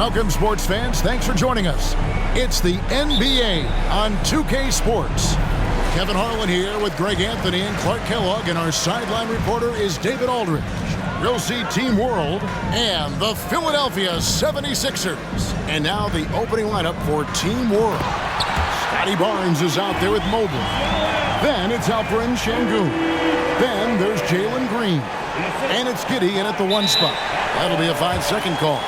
Welcome, sports fans. Thanks for joining us. It's the NBA on 2K Sports. Kevin Harlan here with Greg Anthony and Clark Kellogg, and our sideline reporter is David Aldridge. We'll see Team World and the Philadelphia 76ers. And now the opening lineup for Team World. Scotty Barnes is out there with Mobley. Then it's Alperen Sengun. Then there's Jalen Green. And it's Giddey in at the 1 spot. That'll be a 5-second call.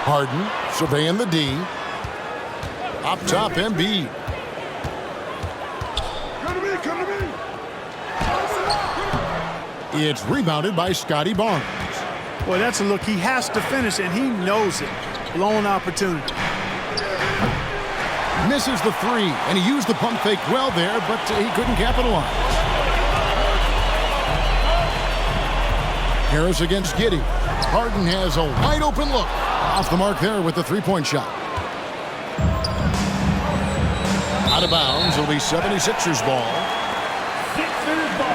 Harden surveying the D. Up top, Embiid. Come to me. It's rebounded by Scotty Barnes. Boy, that's a look he has to finish, and he knows it. Blown opportunity. Misses the 3, and he used the pump fake well there, but he couldn't capitalize. Harris against Giddey. Harden has a wide open look. Off the mark there with the 3-point shot. Out of bounds, it'll be 76ers ball. Sixers ball.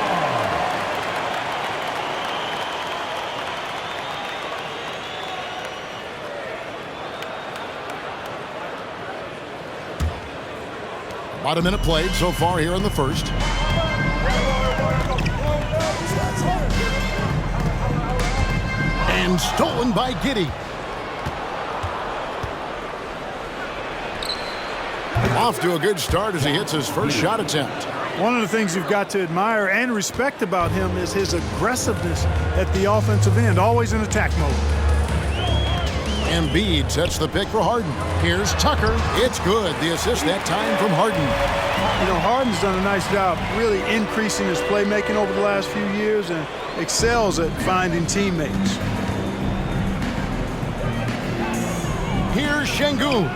About a minute played so far here in the first. And stolen by Giddey. Off to a good start as he hits his first shot attempt. One of the things you've got to admire and respect about him is his aggressiveness at the offensive end, always in attack mode. Embiid sets the pick for Harden. Here's Tucker. It's good. The assist that time from Harden. You know, Harden's done a nice job really increasing his playmaking over the last few years and excels at finding teammates. Here's Sengun.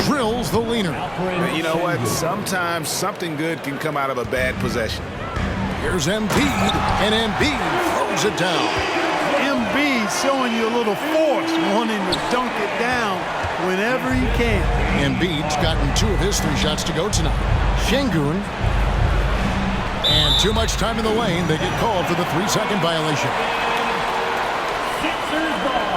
Drills the leaner. You know what? Sometimes something good can come out of a bad possession. Here's Embiid, and Embiid throws it down. Embiid showing you a little force, wanting to dunk it down whenever he can. Embiid's gotten 2 of his 3 shots to go tonight. Sengun. And too much time in the lane. They get called for the 3-second violation. Sixers ball.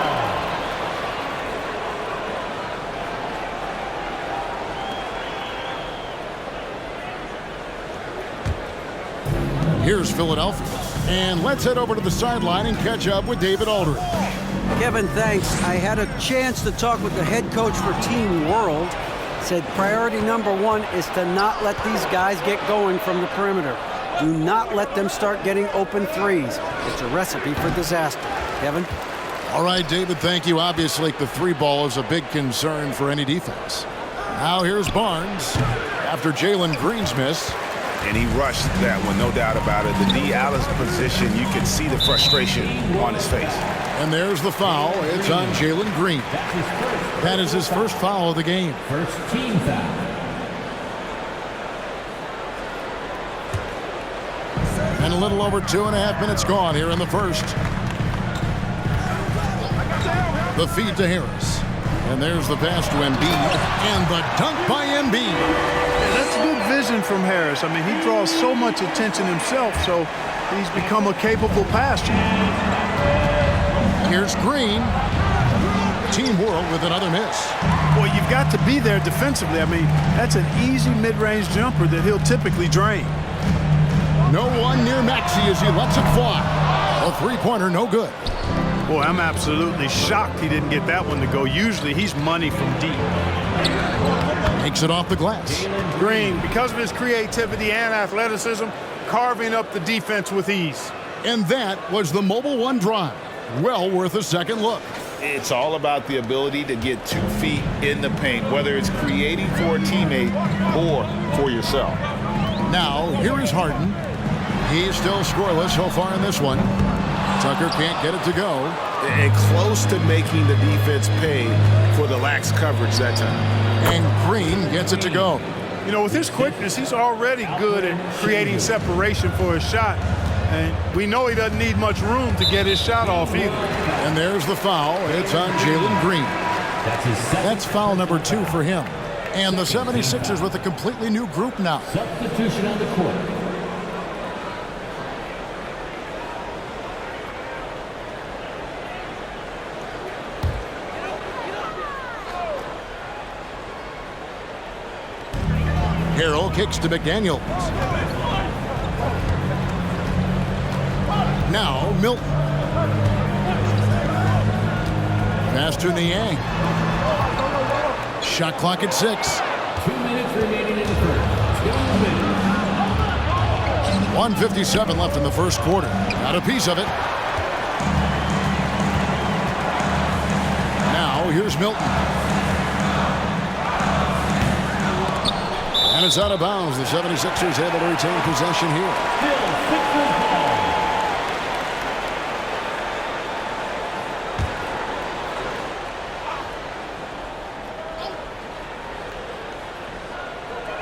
Here's Philadelphia. And let's head over to the sideline and catch up with David Aldridge. Kevin, thanks. I had a chance to talk with the head coach for Team World. Said priority number 1 is to not let these guys get going from the perimeter. Do not let them start getting open threes. It's a recipe for disaster. Kevin? All right, David, thank you. Obviously, the 3 ball is a big concern for any defense. Now here's Barnes after Jalen Green's miss. And he rushed that one, no doubt about it. The D. Allen's position, you can see the frustration on his face. And there's the foul. It's on Jalen Green. That is his first foul of the game. First team foul. And a little over 2.5 minutes gone here in the first. The feed to Harris. And there's the pass to Embiid. And the dunk by Embiid. That's good vision from Harris. I mean, he draws so much attention himself, so he's become a capable passer. Here's Green. Team World with another miss. Well, you've got to be there defensively. I mean, that's an easy mid-range jumper that he'll typically drain. No one near Maxey as he lets it fly. A 3-pointer, no good. Boy, I'm absolutely shocked he didn't get that one to go. Usually he's money from deep. Takes it off the glass. Green, because of his creativity and athleticism, carving up the defense with ease. And that was the Mobile One drive. Well worth a second look. It's all about the ability to get 2 feet in the paint, whether it's creating for a teammate or for yourself. Now, here is Harden. He's still scoreless so far in this one. Tucker can't get it to go. And close to making the defense pay for the lax coverage that time. And Green gets it to go. You know, with his quickness, he's already good at creating separation for his shot. And we know he doesn't need much room to get his shot off either. And there's the foul. It's on Jalen Green. That's foul number 2 for him. And the 76ers with a completely new group now. Substitution on the court. Harrell kicks to McDaniels. Now Milton. Pass to Niang. Shot clock at 6. 2 minutes remaining in the first. 2 minutes. 1:57 left in the first quarter. Got a piece of it. Now here's Milton. And it's out of bounds. The 76ers able to retain possession here. Still Sixers ball.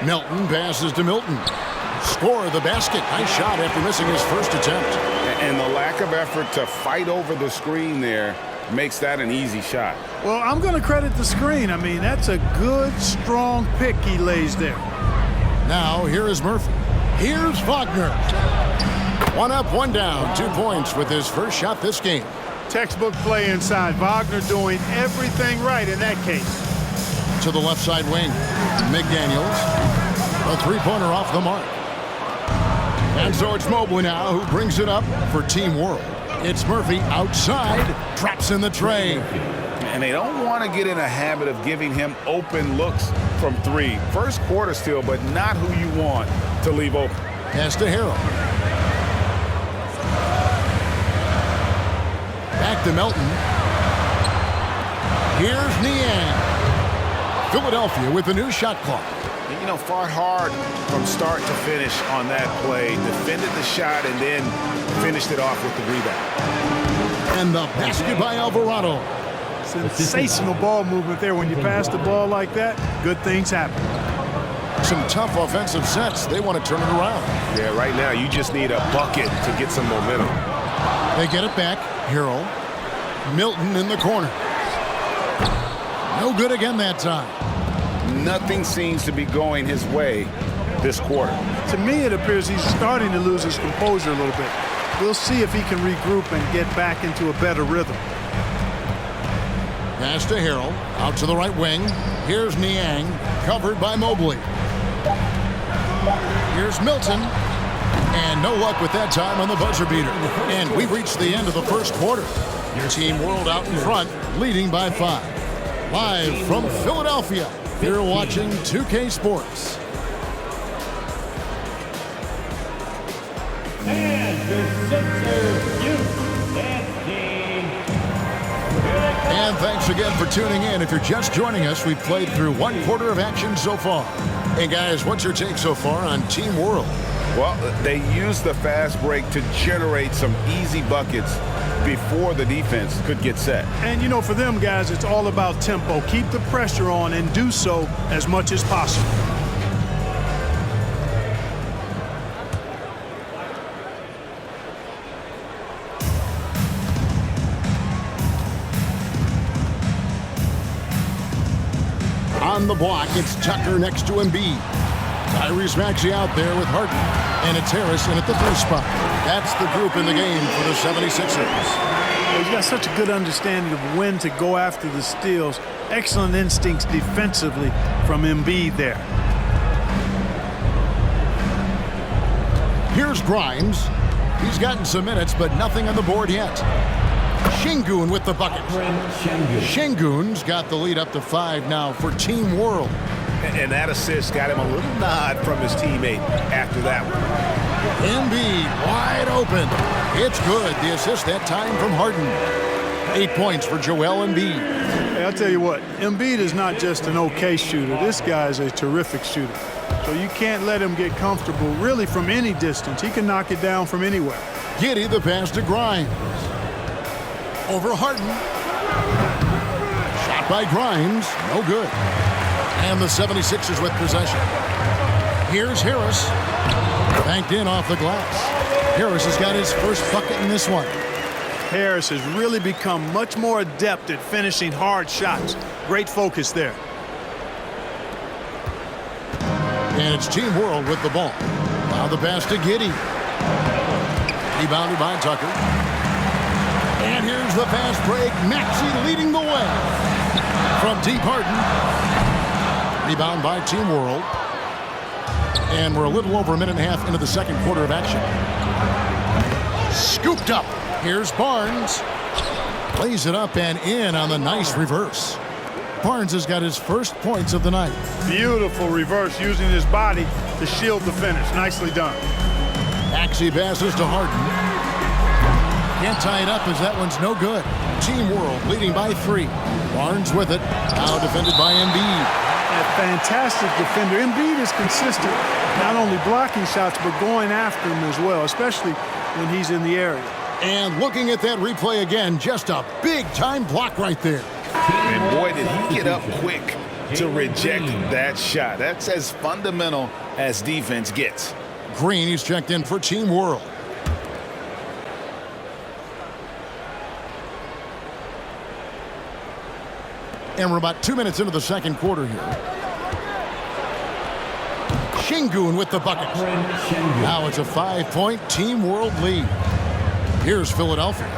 Milton passes to Milton. Score the basket. Nice shot after missing his first attempt. And the lack of effort to fight over the screen there makes that an easy shot. Well, I'm going to credit the screen. I mean, that's a good, strong pick he lays there. Now here is Murphy. Here's Wagner. 1 up, 1 down. 2 points with his first shot this game. Textbook play inside. Wagner doing everything right in that case. To the left side wing. McDaniels. A 3-pointer off the mark. And so it's Mobley now who brings it up for Team World. It's Murphy outside. Drops in the tray. And they don't want to get in a habit of giving him open looks from 3. First quarter still, but not who you want to leave open. Pass to Harrell. Back to Melton. Here's Niang. Philadelphia with a new shot clock. You know, fought hard from start to finish on that play. Defended the shot and then finished it off with the rebound. And the basket by Alvarado. Sensational ball movement there. When you pass the ball like that, good things happen. Some tough offensive sets. They want to turn it around. Yeah, right now you just need a bucket to get some momentum. They get it back. Harrell. Milton in the corner. No good again that time. Nothing seems to be going his way this quarter. To me, it appears he's starting to lose his composure a little bit. We'll see if he can regroup and get back into a better rhythm. Pass to Harrell. Out to the right wing. Here's Niang. Covered by Mobley. Here's Milton. And no luck with that time on the buzzer beater. And we reached the end of the first quarter. Your Team World out in front, leading by 5. Live from Philadelphia, you're watching 2K Sports. And the Sixers youth and team. And thanks again for tuning in. If you're just joining us, we've played through 1 quarter of action so far. Hey guys, what's your take so far on Team World? Well, they used the fast break to generate some easy buckets before the defense could get set. And, you know, for them guys, it's all about tempo. Keep the pressure on and do so as much as possible. On the block, it's Tucker next to Embiid. Tyrese Maxey out there with Harden. And it's Harris in at the 3 spot. That's the group in the game for the 76ers. He's got such a good understanding of when to go after the steals. Excellent instincts defensively from Embiid there. Here's Grimes. He's gotten some minutes, but nothing on the board yet. Şengün with the bucket. Şengün's got the lead up to 5 now for Team World. And that assist got him a little nod from his teammate after that one. Embiid wide open. It's good. The assist that time from Harden. 8 points for Joel Embiid. Hey, I'll tell you what, Embiid is not just an okay shooter. This guy is a terrific shooter. So you can't let him get comfortable really from any distance. He can knock it down from anywhere. Giddey the pass to Grimes. Over Harden. Shot by Grimes. No good. And the 76ers with possession. Here's Harris. Banked in off the glass. Harris has got his first bucket in this one. Harris has really become much more adept at finishing hard shots. Great focus there. And it's Team World with the ball. Now the pass to Giddey. Rebounded by Tucker. And here's the fast break. Maxey leading the way. From deep, Harden. Rebound by Team World. And we're a little over a minute and a half into the second quarter of action. Scooped up. Here's Barnes. Lays it up and in on the nice reverse. Barnes has got his first points of the night. Beautiful reverse using his body to shield the finish. Nicely done. Maxey passes to Harden. Can't tie it up as that one's no good. Team World leading by 3. Barnes with it. Now defended by Embiid. A fantastic defender. Embiid is consistent, not only blocking shots, but going after them as well, especially when he's in the area. And looking at that replay again, just a big-time block right there. And boy, did he get up quick to reject that shot. That's as fundamental as defense gets. Green, he's checked in for Team World. And we're about 2 minutes into the second quarter here. Şengün with the bucket. Now it's a 5-point Team World lead. Here's Philadelphia.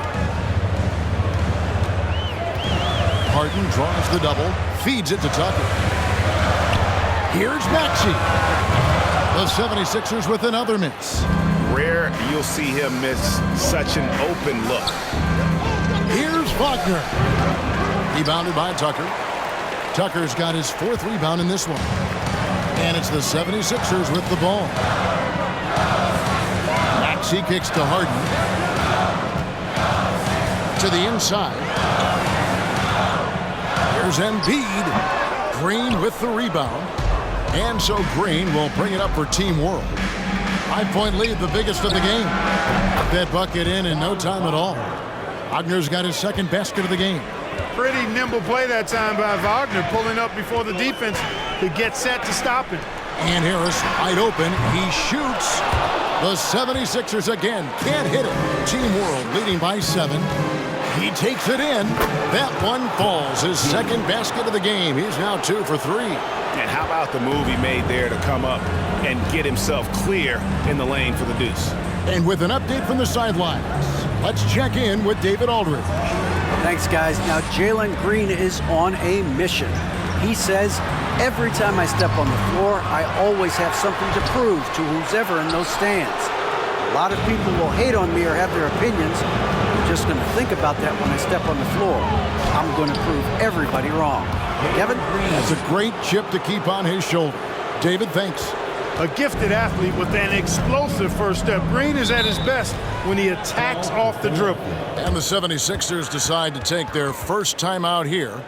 Harden draws the double, feeds it to Tucker. Here's Maxey. The 76ers with another miss. Rare you'll see him miss such an open look. Here's Wagner. Rebounded by Tucker. Tucker's got his 4th rebound in this one. And it's the 76ers with the ball. Maxey kicks to Harden. To the inside. Here's Embiid. Green with the rebound. And so Green will bring it up for Team World. 5-point lead, the biggest of the game. Put that bucket in no time at all. Wagner's got his second basket of the game. Pretty nimble play that time by Wagner, pulling up before the defense could get set to stop him. And Harris wide open. He shoots. The 76ers again can't hit it. Team World leading by 7. He takes it in. That one falls. His second basket of the game. He's now 2 for 3. And how about the move he made there to come up and get himself clear in the lane for the deuce? And with an update from the sidelines, let's check in with David Aldridge. Thanks, guys. Now, Jalen Green is on a mission. He says, every time I step on the floor, I always have something to prove to who's ever in those stands. A lot of people will hate on me or have their opinions. I'm just going to think about that when I step on the floor. I'm going to prove everybody wrong. Kevin? That's a great chip to keep on his shoulder. David, thanks. A gifted athlete with an explosive first step. Green is at his best when he attacks off the dribble. And the 76ers decide to take their first time out here.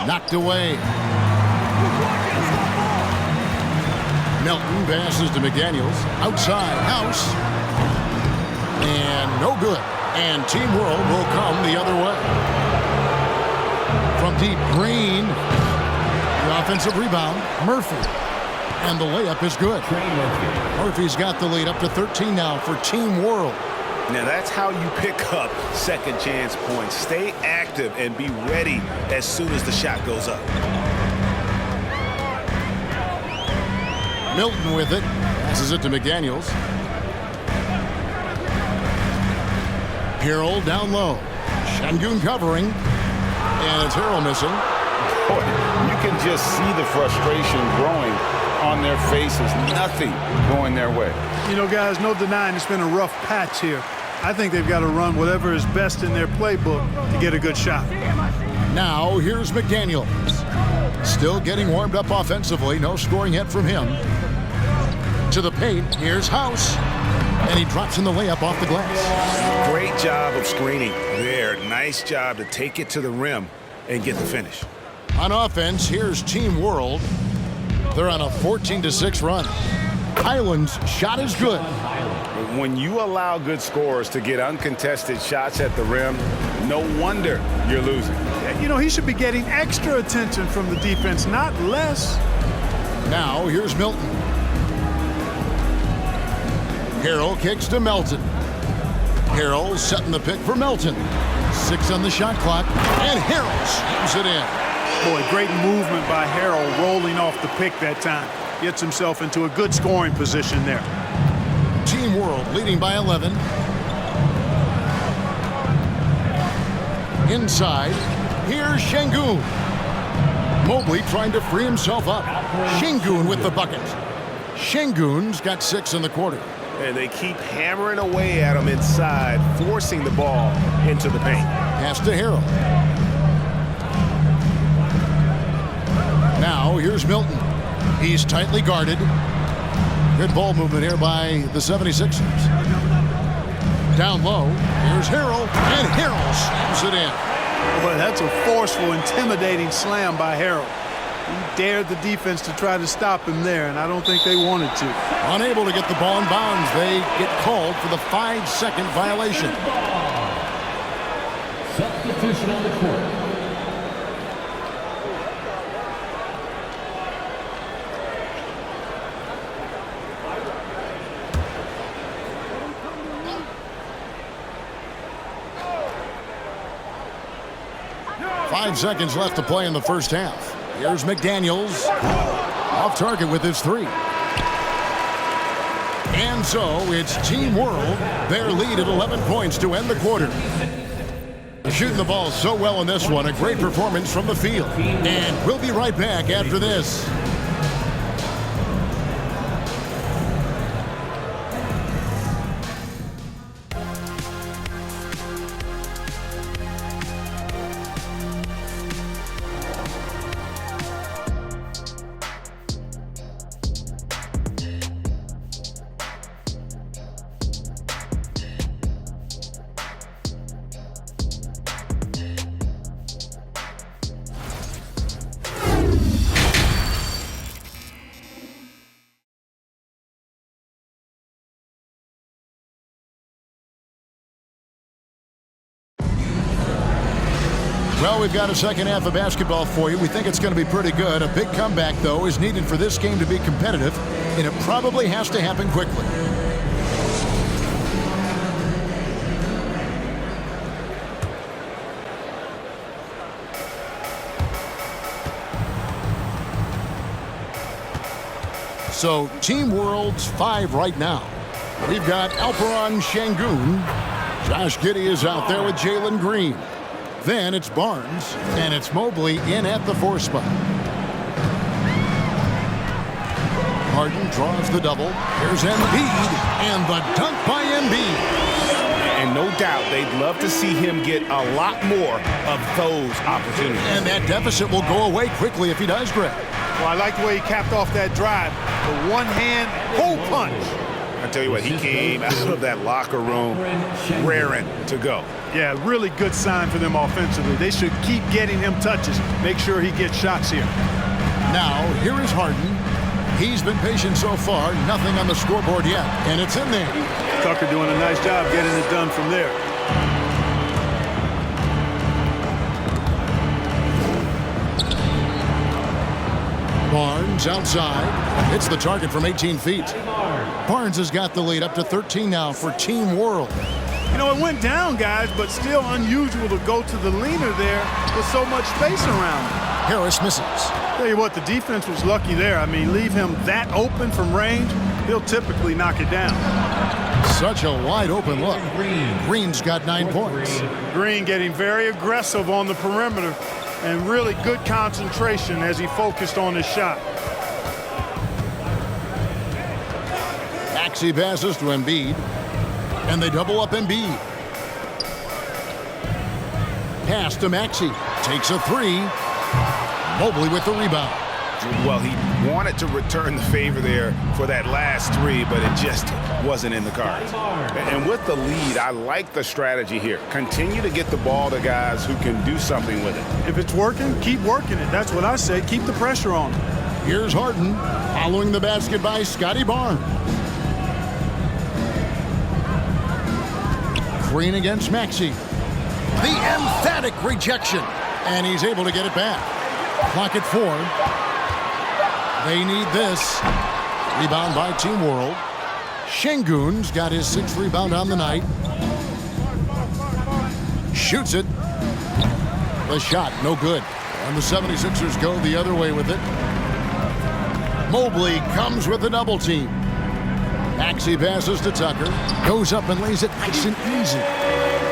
Knocked away. Melton passes to McDaniels. Outside, House. And no good. And Team World will come the other way. From deep, Green. The offensive rebound, Murphy. And the layup is good. Murphy's got the lead up to 13 now for Team World. Now that's how you pick up second chance points. Stay active and be ready as soon as the shot goes up. Milton with it. Passes it to McDaniels. Harrell down low. Şengün covering. And it's Harrell missing. Boy, you can just see the frustration growing on their faces. Nothing going their way. You know, guys, no denying it's been a rough patch here. I think they've got to run whatever is best in their playbook to get a good shot. Now, here's McDaniels. Still getting warmed up offensively. No scoring yet from him. To the paint. Here's House. And he drops in the layup off the glass. Great job of screening there. Nice job to take it to the rim and get the finish. On offense, here's Team World. They're on a 14-6 run. Highland's shot is good. When you allow good scorers to get uncontested shots at the rim, no wonder you're losing. You know, he should be getting extra attention from the defense, not less. Now, here's Milton. Harrell kicks to Melton. Harrell setting the pick for Melton. 6 on the shot clock, and Harrell slams it in. Boy, great movement by Harrell rolling off the pick that time. Gets himself into a good scoring position there. Team World leading by 11. Inside, here's Şengün. Mobley trying to free himself up. Şengün with the bucket. Şengün's got 6 in the quarter. And they keep hammering away at him inside, forcing the ball into the paint. Pass to Harrell. Now, here's Milton. He's tightly guarded. Good ball movement here by the 76ers. Down low, here's Harrell, and Harrell slams it in. Boy, that's a forceful, intimidating slam by Harrell. He dared the defense to try to stop him there, and I don't think they wanted to. Unable to get the ball in bounds, they get called for the 5-second violation. Substitution on the court. Five seconds left to play in the first half. Here's McDaniels. Off target with his 3. And so it's Team World. Their lead at 11 points to end the quarter. Shooting the ball so well in this one. A great performance from the field. And we'll be right back after this. Well, we've got a second half of basketball for you. We think it's going to be pretty good. A big comeback, though, is needed for this game to be competitive, and it probably has to happen quickly. So, Team World's 5 right now. We've got Alperen Şengün. Josh Giddey is out there with Jalen Green. Then it's Barnes, and it's Mobley in at the 4 spot. Harden draws the double. Here's Embiid, and the dunk by Embiid. And no doubt they'd love to see him get a lot more of those opportunities. And that deficit will go away quickly if he does, Greg. Well, I like the way he capped off that drive. The one-hand hole punch. I tell you what, he came out of that locker room raring to go. Yeah, really good sign for them offensively. They should keep getting him touches. Make sure he gets shots here. Now, here is Harden. He's been patient so far. Nothing on the scoreboard yet, and it's in there. Tucker doing a nice job getting it done from there. Barnes outside. It's the target from 18 feet. Barnes has got the lead up to 13 now for Team World. You know, it went down, guys, but still unusual to go to the leaner there with so much space around him. Harris misses. Tell you what, the defense was lucky there. I mean, leave him that open from range, he'll typically knock it down. Such a wide open look. Green's got 9 points. Green getting very aggressive on the perimeter and really good concentration as he focused on his shot. Maxey passes to Embiid. And they double up Embiid. Pass to Maxey. Takes a three. Mobley with the rebound. Well, he wanted to return the favor there for that last three, but it just wasn't in the cards. And with the lead, I like the strategy here. Continue to get the ball to guys who can do something with it. If it's working, keep working it. That's what I say. Keep the pressure on him. Here's Harden, following the basket by Scotty Barnes. Green against Maxey. The emphatic rejection. And he's able to get it back. Clock at 4. They need this. Rebound by Team World. Şengün's got his 6th rebound on the night. Shoots it. The shot, no good. And the 76ers go the other way with it. Mobley comes with a double team. Maxey passes to Tucker. Goes up and lays it nice and easy.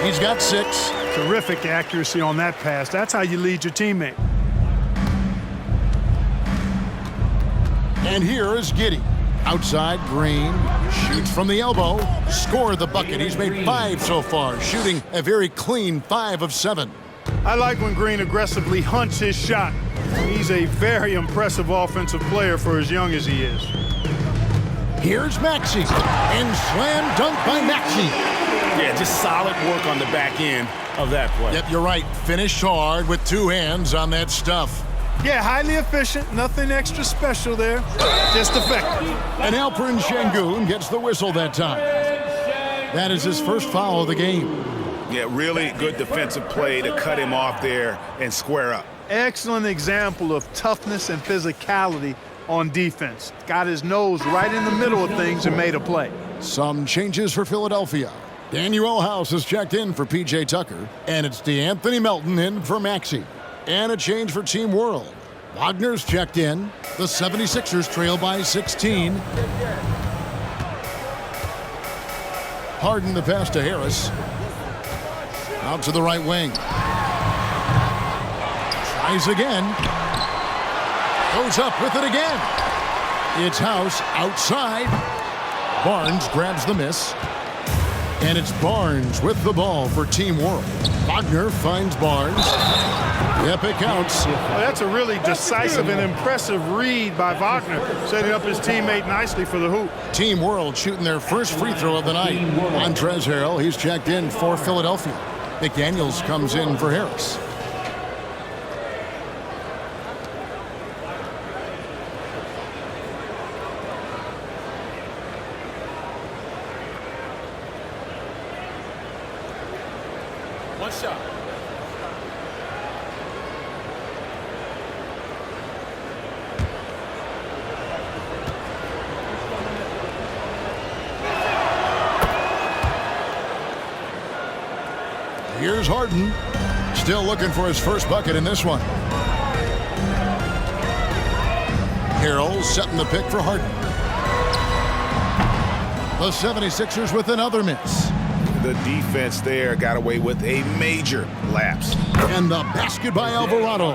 He's got 6. Terrific accuracy on that pass. That's how you lead your teammate. And here is Giddey. Outside, Green shoots from the elbow. Scored the bucket. He's made 5 so far, shooting a very clean 5 of 7. I like when Green aggressively hunts his shot. He's a very impressive offensive player for as young as he is. Here's Maxey. And slam dunk by Maxey. Yeah, just solid work on the back end of that play. Yep, you're right. Finished hard with 2 hands on that stuff. Yeah, highly efficient. Nothing extra special there. Just effective. And Alperen Şengün gets the whistle that time. That is his first foul of the game. Yeah, really good defensive play to cut him off there and square up. Excellent example of toughness and physicality on defense. Got his nose right in the middle of things and made a play. Some changes for Philadelphia. Daniel House has checked in for P.J. Tucker, and it's DeAnthony Melton in for Maxey. And a change for Team World. Wagner's checked in. The 76ers trail by 16. Harden the pass to Harris. Out to the right wing. Tries again. Goes up with it again. It's House outside. Barnes grabs the miss. And it's Barnes with the ball for Team World. Wagner finds Barnes. Yep, it counts. Well, that's a really decisive and impressive read by Wagner, setting up his teammate nicely for the hoop. Team World shooting their first free throw of the night. Montrezl Harrell, he's checked in for Philadelphia. McDaniels comes in for Harris. One shot. Here's Harden. Still looking for his first bucket in this one. Harrell setting the pick for Harden. The 76ers with another miss. The defense there got away with a major lapse. And the basket by Alvarado.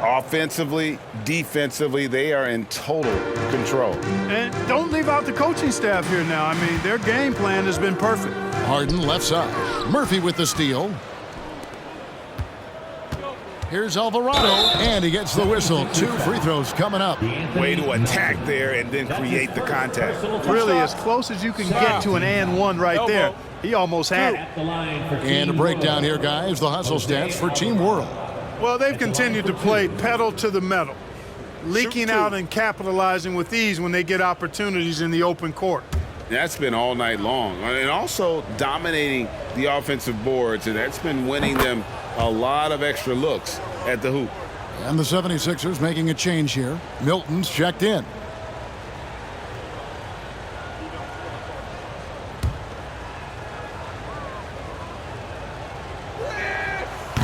Offensively, defensively, they are in total control. And don't leave out the coaching staff here now. I mean, their game plan has been perfect. Harden left side. Murphy with the steal. Here's Alvarado, and he gets the whistle. 2 free throws coming up. Way to attack there and then create the contact. Really, as close as you can get to an and one right there. He almost had it. And a breakdown here, guys. The hustle stats for Team World. Well, they've continued to play pedal to the metal, leaking out and capitalizing with ease when they get opportunities in the open court. That's been all night long. And also dominating the offensive boards, and that's been winning them a lot of extra looks at the hoop. And the 76ers making a change here. Milton's checked in.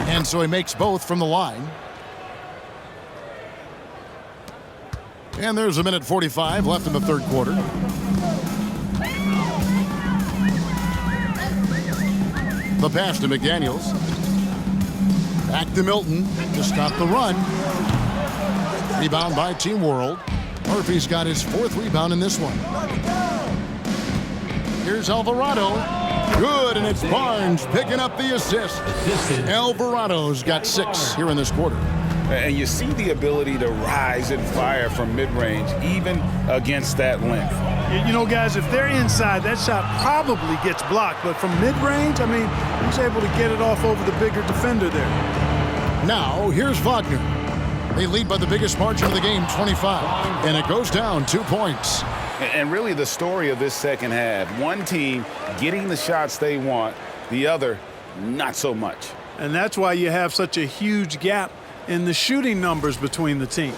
And so he makes both from the line. And there's a minute 45 left in the third quarter. The pass to McDaniels. Back to Milton to stop the run. Rebound by Team World. Murphy's got his 4th rebound in this one. Here's Alvarado. Good, and it's Barnes picking up the assist. Alvarado's got 6 here in this quarter. And you see the ability to rise and fire from mid-range, even against that length. You know, guys, if they're inside, that shot probably gets blocked. But from mid-range, I mean, he's able to get it off over the bigger defender there. Now, here's Wagner. They lead by the biggest margin of the game, 25. And it goes down 2 points. And really the story of this second half, one team getting the shots they want, the other not so much. And that's why you have such a huge gap in the shooting numbers between the teams.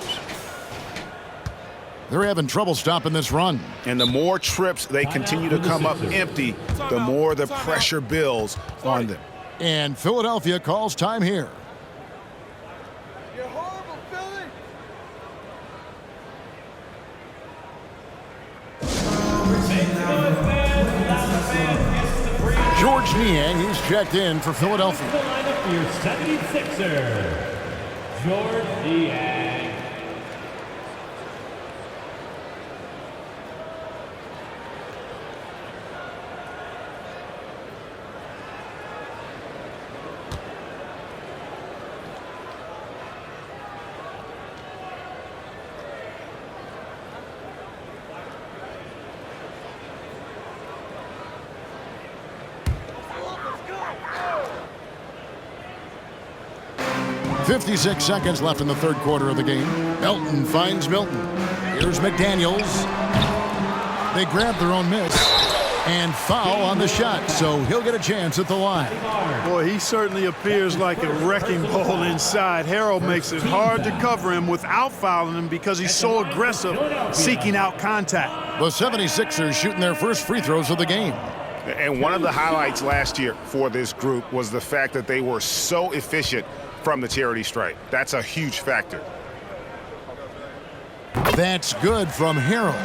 They're having trouble stopping this run. And the more trips they continue to come up empty, the more the pressure builds on them. And Philadelphia calls time here. You're horrible, Philly. George Niang, he's checked in for Philadelphia. The lineup for your 76er, George Niang. Let's go. 56 seconds left in the third quarter of the game. Melton finds Milton. Here's McDaniels. They grab their own miss and foul on the shot, so he'll get a chance at the line. Boy, he certainly appears like a wrecking ball inside. Harold makes it hard to cover him without fouling him because he's so aggressive seeking out contact. The 76ers shooting their first free throws of the game. And one of the highlights last year for this group was the fact that they were so efficient from the charity stripe. That's a huge factor. That's good from Harold.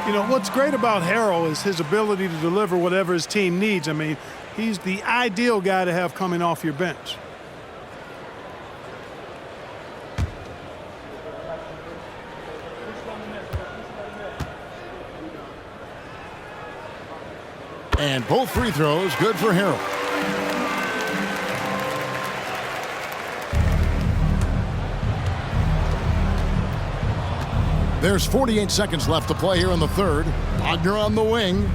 You know, what's great about Harold is his ability to deliver whatever his team needs. I mean, he's the ideal guy to have coming off your bench. And both free throws good for Harold. There's 48 seconds left to play here in the third. Wagner on the wing.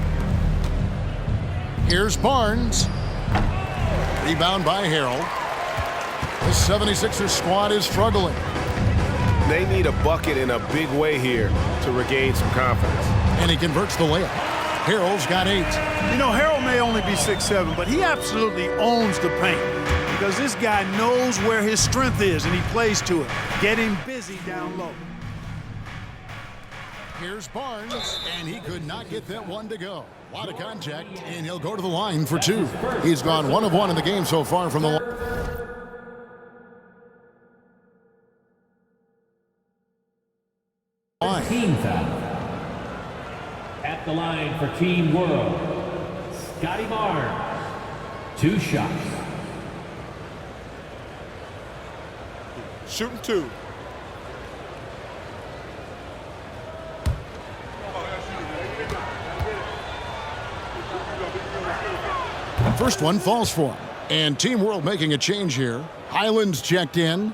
Here's Barnes. Rebound by Harold. The 76ers squad is struggling. They need a bucket in a big way here to regain some confidence. And he converts the layup. Harold's got 8. You know, Harold may only be 6'7", but he absolutely owns the paint because this guy knows where his strength is and he plays to it, getting busy down low. Here's Barnes, and he could not get that one to go. A lot of contact, and he'll go to the line for 2. He's gone 1 of 1 in the game so far from the line. Team foul. At the line for Team World, Scotty Barnes. 2 shots. Shooting 2. First one falls for him. And Team World making a change here. Highland's checked in.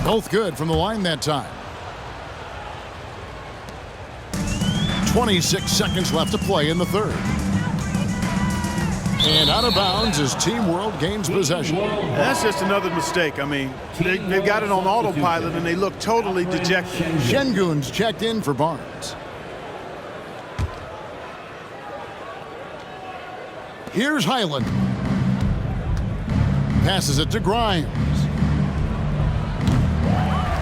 Both good from the line that time. 26 seconds left to play in the third. And out of bounds as Team World gains possession. And that's just another mistake. I mean, they've got it on autopilot and they look totally dejected. Şengün's checked in for Barnes. Here's Highland. Passes it to Grimes.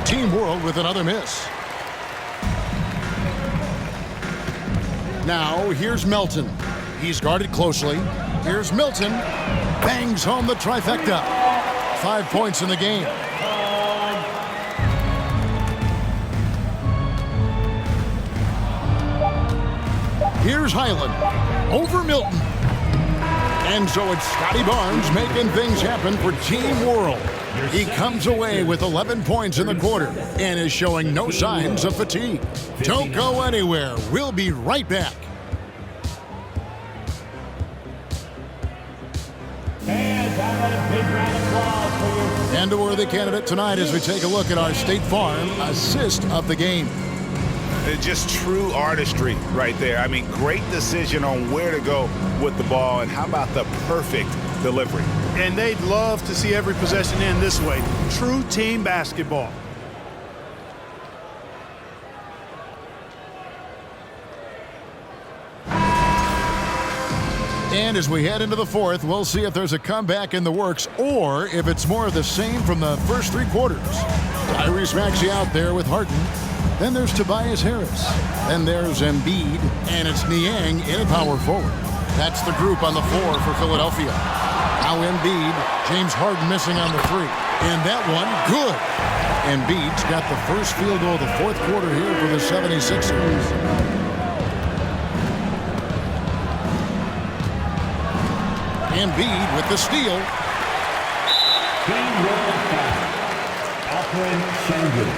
Team World with another miss. Now here's Melton. He's guarded closely. Here's Milton. Bangs home the trifecta. 5 points in the game. Here's Highland. Over Milton. And so it's Scotty Barnes making things happen for Team World. He comes away with 11 points in the quarter and is showing no signs of fatigue. Don't go anywhere. We'll be right back. And a worthy candidate tonight as we take a look at our State Farm assist of the game. Just true artistry right there. I mean, great decision on where to go with the ball, and how about the perfect delivery? And they'd love to see every possession end this way. True team basketball. And as we head into the fourth, we'll see if there's a comeback in the works or if it's more of the same from the first three quarters. Tyrese Maxey out there with Harden. Then there's Tobias Harris. Then there's Embiid. And it's Niang in at power forward. That's the group on the floor for Philadelphia. Now Embiid, James Harden missing on the three. And that one, good. Embiid's got the first field goal of the fourth quarter here for the 76ers. Embiid with the steal. Team World foul. Alperen Sengun.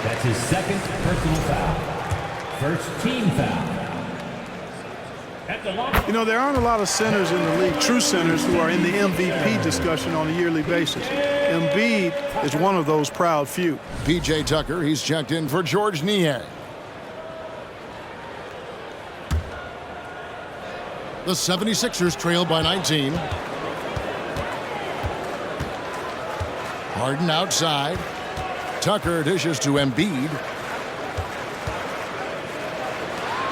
That's his second personal foul. First team foul. You know, there aren't a lot of centers in the league, true centers, who are in the MVP discussion on a yearly basis. Embiid is one of those proud few. P.J. Tucker, he's checked in for Georges Niang. The 76ers trail by 19. Harden outside. Tucker dishes to Embiid.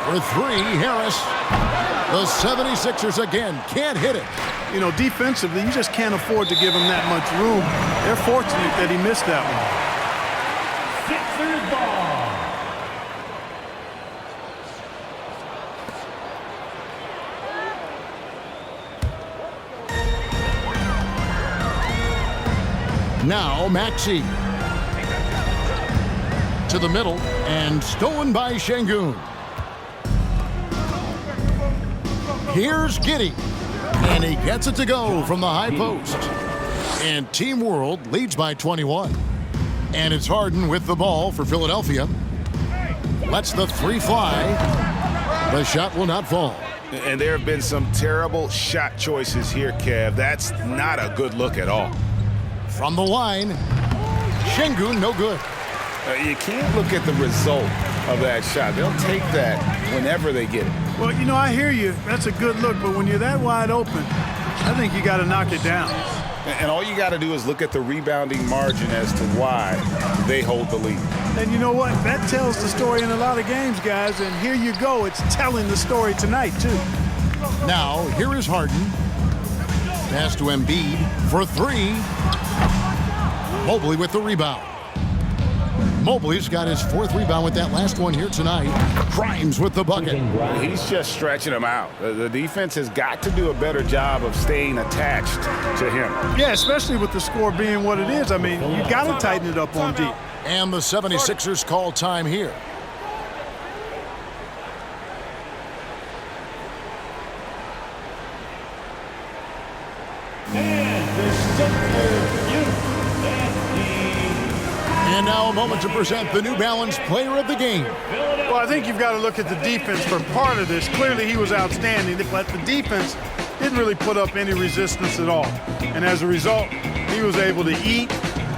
For three, Harris. The 76ers again can't hit it. You know, defensively, you just can't afford to give him that much room. They're fortunate that he missed that one. Sixers ball. Now Maxey to the middle and stolen by Sengun. Here's Giddey, and he gets it to go from the high post. And Team World leads by 21. And it's Harden with the ball for Philadelphia. Lets the three fly. The shot will not fall. And there have been some terrible shot choices here, Kev. That's not a good look at all. From the line, Sengun no good. You can't look at the result of that shot. They'll take that whenever they get it. Well, you know, I hear you. That's a good look, but when you're that wide open, I think you got to knock it down. And all you got to do is look at the rebounding margin as to why they hold the lead. And you know what? That tells the story in a lot of games, guys. And here you go. It's telling the story tonight, too. Now, here is Harden. Pass to Embiid for three. Mobley with the rebound. Mobley's got his fourth rebound with that last one here tonight. Grimes with the bucket. He's just stretching him out. The defense has got to do a better job of staying attached to him. Yeah, especially with the score being what it is. I mean, you got to tighten it up on deep. And the 76ers call time here. And now a moment to present the New Balance Player of the Game. Well, I think you've got to look at the defense for part of this. Clearly, he was outstanding, but the defense didn't really put up any resistance at all. And as a result, he was able to eat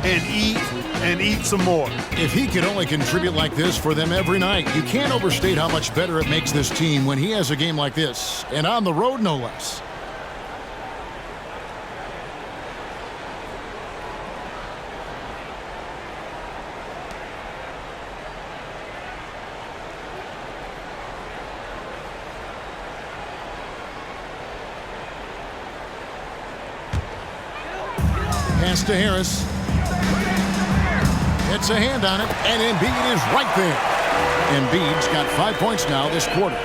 and eat and eat some more. If he could only contribute like this for them every night, you can't overstate how much better it makes this team when he has a game like this, and on the road no less. Pass to Harris. It's a hand on it, and Embiid is right there. Embiid's got 5 points now this quarter.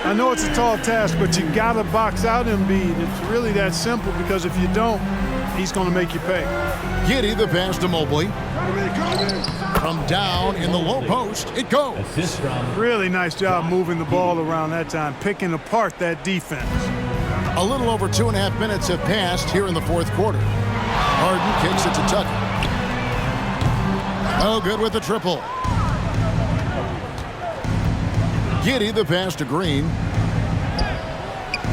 I know it's a tall task, but you got to box out Embiid. It's really that simple, because if you don't, he's going to make you pay. Giddey the pass to Mobley. From down in the low post, it goes. Assist from Really nice job moving the ball around that time, picking apart that defense. A little over 2.5 minutes have passed here in the fourth quarter. Harden kicks it to Tucker. Oh, good with the triple. Giddey the pass to Green.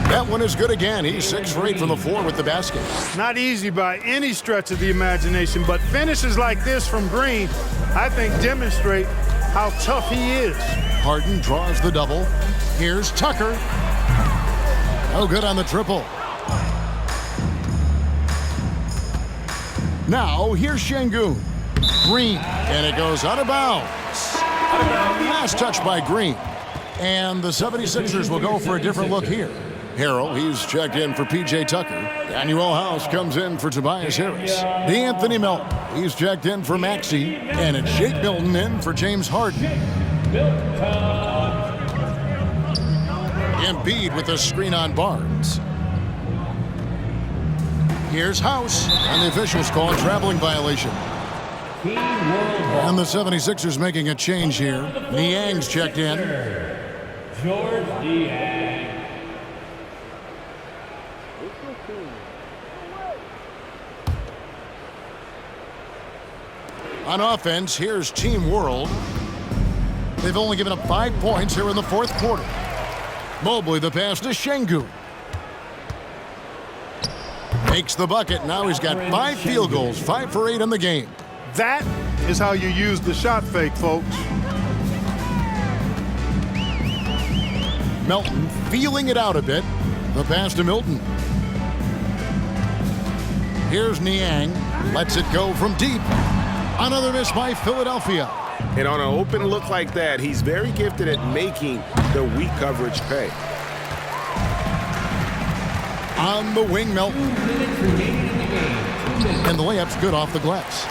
That one is good again. He's 6 for 8 from the floor with the basket. Not easy by any stretch of the imagination, but finishes like this from Green, I think, demonstrate how tough he is. Harden draws the double. Here's Tucker. Oh, good on the triple. Now, here's Şengün. Green, and it goes out of bounds. Last touch by Green. And the 76ers will go for a different look here. Harrell, he's checked in for P.J. Tucker. Daniel House comes in for Tobias Harris. D'Anthony Melton, he's checked in for Maxey. And it's Shake Milton in for James Harden. Embiid with a screen on Barnes. Here's House, and the officials call a traveling violation. And the 76ers making a change here. Niang's checked in. George Niang. On offense, here's Team World. They've only given up 5 points here in the fourth quarter. Mobley the pass to Şengün. Makes the bucket. Now he's got 5 field goals, 5 for 8 in the game. That is how you use the shot fake, folks. Melton feeling it out a bit. The pass to Milton. Here's Niang. Lets it go from deep. Another miss by Philadelphia. And on an open look like that, he's very gifted at making the weak coverage pay. On the wing, Melton. And the layup's good off the glass.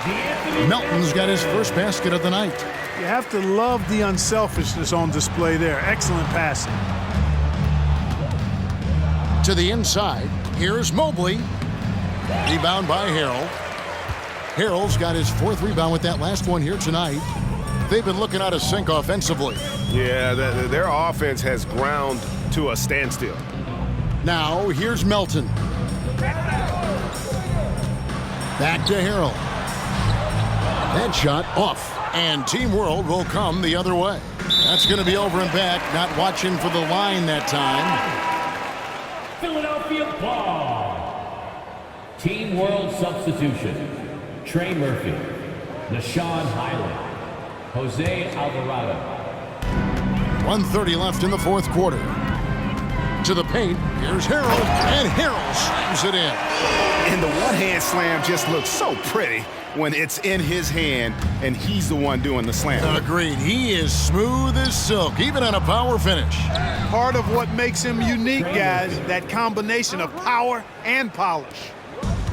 Melton's got his first basket of the night. You have to love the unselfishness on display there. Excellent passing. To the inside, here's Mobley. Rebound by Harrell. Harrell's got his 4th rebound with that last one here tonight. They've been looking out of sync offensively. Yeah, their offense has ground to a standstill. Now, here's Melton. Back to Harrell. That shot off. And Team World will come the other way. That's going to be over and back. Not watching for the line that time. Philadelphia ball. Team World substitution. Trey Murphy. Nashawn Highland. Jose Alvarado. 1:30 left in the fourth quarter. To the paint. Here's Harrell. And Harrell slams it in. And the one-hand slam just looks so pretty when it's in his hand and he's the one doing the slam. Agreed. He is smooth as silk, even on a power finish. Part of what makes him unique, guys, that combination of power and polish.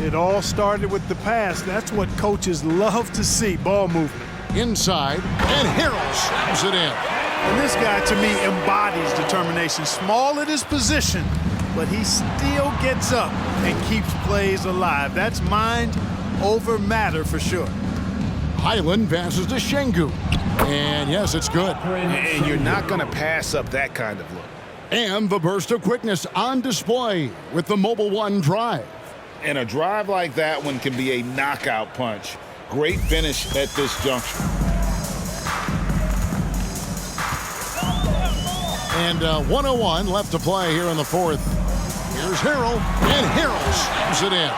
It all started with the pass. That's what coaches love to see, ball movement. Inside, and Harrell slams it in. And this guy, to me, embodies determination. Small at his position, but he still gets up and keeps plays alive. That's mind over matter for sure. Highland passes to Şengün. And yes, it's good. And you're not going to pass up that kind of look. And the burst of quickness on display with the Mobile One drive. And a drive like that one can be a knockout punch. Great finish at this juncture. And 1:01 left to play here in the fourth. Here's Harrell, and Harrell slams it in.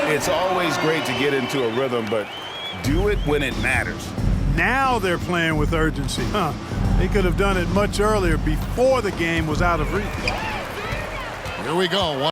It's always great to get into a rhythm, but do it when it matters. Now they're playing with urgency. They could have done it much earlier, before the game was out of reach. Here we go.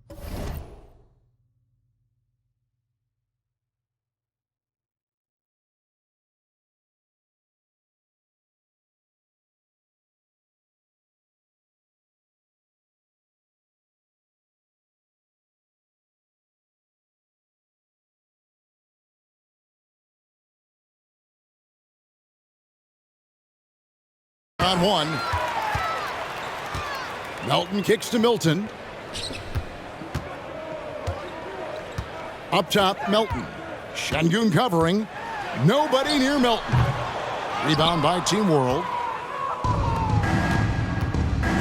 On one. Melton kicks to Milton. Up top, Melton. Şengün covering. Nobody near Melton. Rebound by Team World.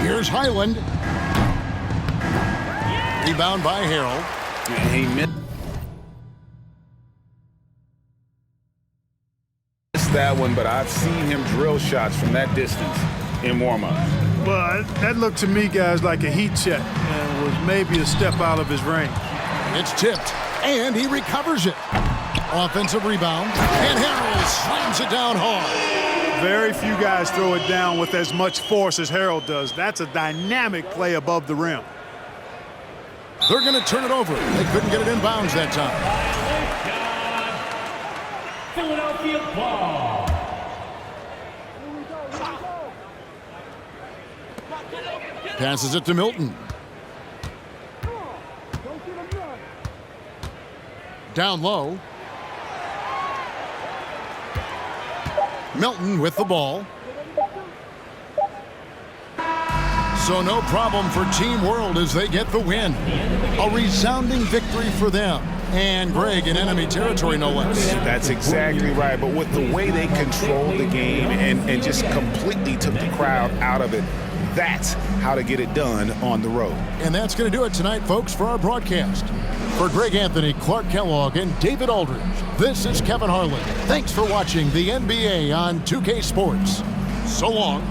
Here's Highland. Rebound by Harold. He missed that one, but I've seen him drill shots from that distance in warm-up. Well, that looked to me, guys, like a heat check and was maybe a step out of his range. It's tipped, and he recovers it. Offensive rebound, and Harold slams it down hard. Very few guys throw it down with as much force as Harold does. That's a dynamic play above the rim. They're going to turn it over. They couldn't get it in bounds that time. Philadelphia ball. Passes it to Milton. Down low. Milton with the ball. So no problem for Team World as they get the win. A resounding victory for them. And Greg in enemy territory, no less. That's exactly right. But with the way they controlled the game and just completely took the crowd out of it, that's how to get it done on the road. And that's going to do it tonight, folks, for our broadcast. For Greg Anthony, Clark Kellogg, and David Aldridge, this is Kevin Harlan. Thanks for watching the NBA on 2K Sports. So long.